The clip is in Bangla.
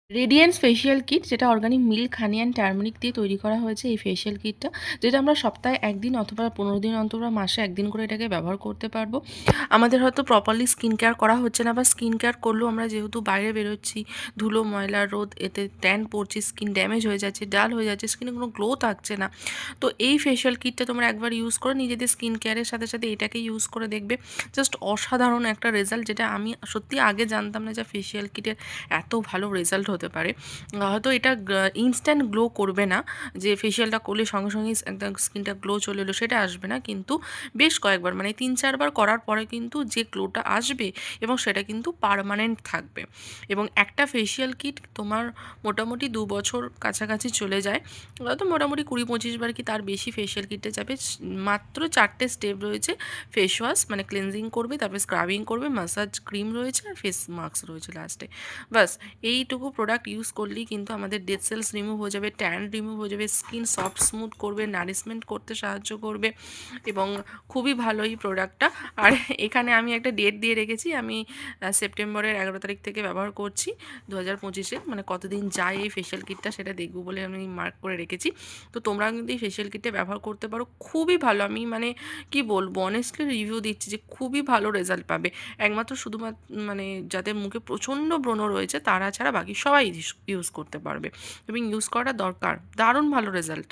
রেডিয়েন্স ফেসিয়াল কিট, যেটা organic milk, honey and turmeric দিয়ে তৈরি করা হয়েছে এই ফেসিয়াল কিটটা, যেটা আমরা সপ্তাহে 1 দিন অথবা 15 দিন অন্তর বা মাসে 1 দিন করে এটাকে ব্যবহার করতে পারবো। আমাদের হয়তো প্রপারলি স্কিন কেয়ার করা হচ্ছে না, বা স্কিন কেয়ার করলেও আমরা যেহেতু বাইরে বেরোচ্ছি, ধুলো, ময়লা, রোদ, এতে ট্যান পড়ছে, স্কিন ড্যামেজ হয়ে যাচ্ছে, ডাল হয়ে যাচ্ছে, স্কিনে কোনো গ্লো থাকছে না। তো এই ফেসিয়াল কিটটা তোমরা একবার ইউজ করে নিজেদের স্কিন কেয়ারের সাথে সাথে এটাকে ইউজ করে দেখবে। জাস্ট অসাধারণ একটা রেজাল্ট, যেটা আমি সত্যি আগে জানতাম না যে ফেসিয়াল কিটের এত ভালো রেজাল্ট হতে পারে। হয়তো এটা ইনস্ট্যান্ট গ্লো করবে না, যে ফেসিয়ালটা করলে সঙ্গে সঙ্গেই একদম স্কিনটা গ্লো চলে এলো, সেটা আসবে না, কিন্তু বেশ কয়েকবার মানে 3-4 বার করার পরে কিন্তু যে গ্লোটা আসবে এবং সেটা কিন্তু পার্মানেন্ট থাকবে। এবং একটা ফেসিয়াল কিট তোমার মোটামুটি 2 বছর কাছাকাছি চলে যায়। হয়তো মোটামুটি 20-25 বার কি তার বেশি ফেসিয়াল কিটে যাবে। মাত্র 4টে স্টেপ রয়েছে। ফেস ওয়াশ মানে ক্লিনজিং করবে, তারপরে স্ক্রাবিং করবে, মাসাজ ক্রিম রয়েছে, আর ফেস মাস্ক রয়েছে লাস্টে। বাস এইটুকু প্রোডাক্ট ইউজ করলেই কিন্তু আমাদের ডেড সেলস রিমুভ হয়ে যাবে, ট্যান রিমুভ হয়ে যাবে, স্কিন সফট স্মুথ করবে, নারিশমেন্ট করতে সাহায্য করবে, এবং খুবই ভালো এই প্রোডাক্টটা। আর এখানে আমি একটা ডেট দিয়ে রেখেছি, আমি সেপ্টেম্বরের 11 তারিখ থেকে ব্যবহার করছি 2025-এ, মানে কতদিন যায় এই ফেসিয়াল কিটটা সেটা দেখবো বলে আমি মার্ক করে রেখেছি। তো তোমরাও কিন্তু এই ফেসিয়াল কিটটা ব্যবহার করতে পারো, খুবই ভালো। আমি মানে কি বলবো, অনেস্টলি রিভিউ দিচ্ছি যে খুবই ভালো রেজাল্ট পাবে। একমাত্র শুধুমাত্র মানে যাদের মুখে প্রচণ্ড ব্রণ রয়েছে তারা ছাড়া বাকি সবাই ইউজ করতে পারবে, এবং ইউজ করাটা দরকার। দারুণ ভালো রেজাল্ট।